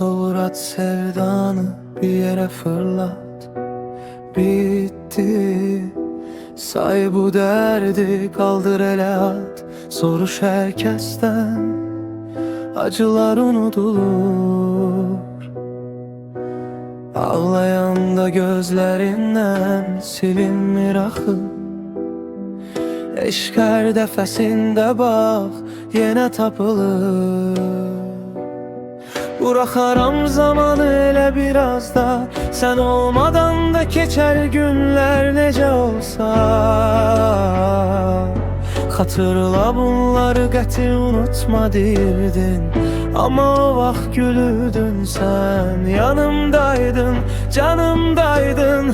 Soğurat sevdanı, bir yere fırlat. Bitti. Say bu derdi, kaldır ele at. Soruş herkesten, acılar unutulur. Ağlayanda gözlerinden silinmir axı. Eşq hər dəfəsində bax, yenə tapılır. Buraxaram zamanı elə biraz da, sen olmadan da keçər günlər necə olsa. Xatırla bunları, qəti unutma deyirdin, amma o vaxt gülürdün sen. Yanımdaydın, canımdaydın,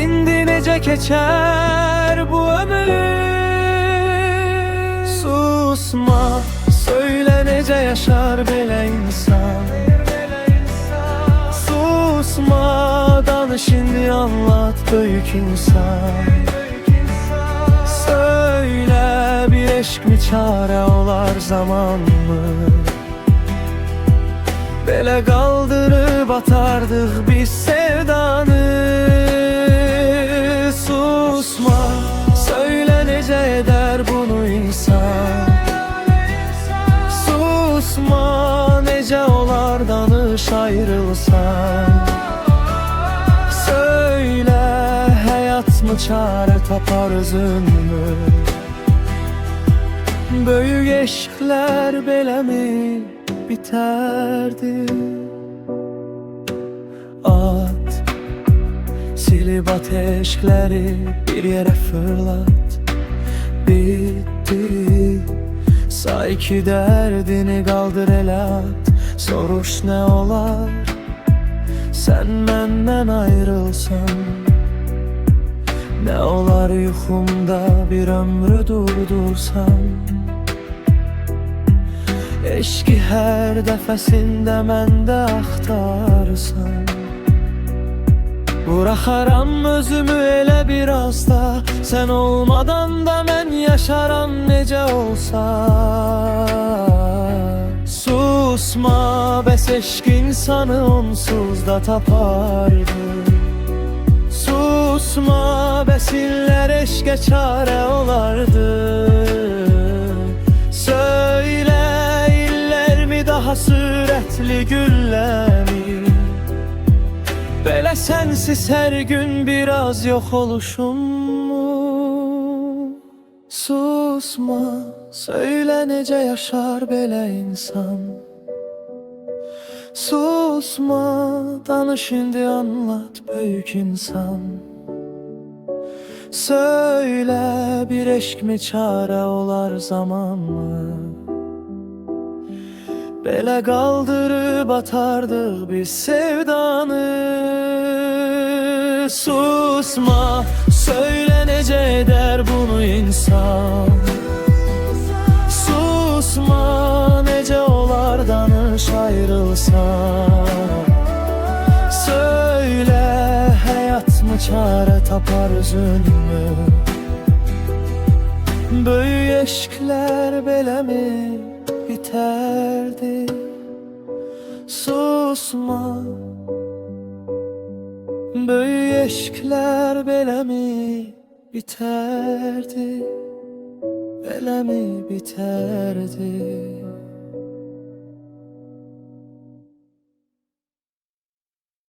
indi necə keçər bu ömür. Susma, söyle necə yaşar belə insan. Susma, danış indi anlat böyük insan. Söyle, bir eşq mi çare olar zaman mı? Belə qaldırıb atardıq biz sevdanı. Susma, söyle necə eder bunu insan. Susma, necə olar danış ayrılsan. Söyle, həyat mı çare tapar özünmü? Böyük eşqlər beləmi biterdi? At, silib ateşleri bir yere fırlat. Bitti. Say ki derdini kaldır ele at. Soruş ne olar sen menden ayrılsan. Ne olar yuxumda bir ömrü durdursan. Eşki her dəfəsində məndə axtarsan. Buraxaram özümü elə biraz da, sen olmadan da mən yaşaram necə olsa. Susma, bəs eşq insanı onsuz da tapardı. Susma, bəs illər eşqə çare olardı. Söyle, iller mi daha sürətli gülləmi? Belə sensiz her gün biraz yok oluşum mu? Susma, söyle necə yaşar belə insan. Susma, danış indi anlat böyük insan. Söyle, bir eşq mi çare olar zaman mı? Belə qaldırıb atardıq biz sevdanı. Susma, söyle necə eder bunu insan. Susma, necə olar danış ayrılsan. Söyle, həyat mı çare tapar özünmü? Böyük eşqlər beləmi biterdi? Susma, böyük eşqlər beləmi biterdi? Beləmi biterdi?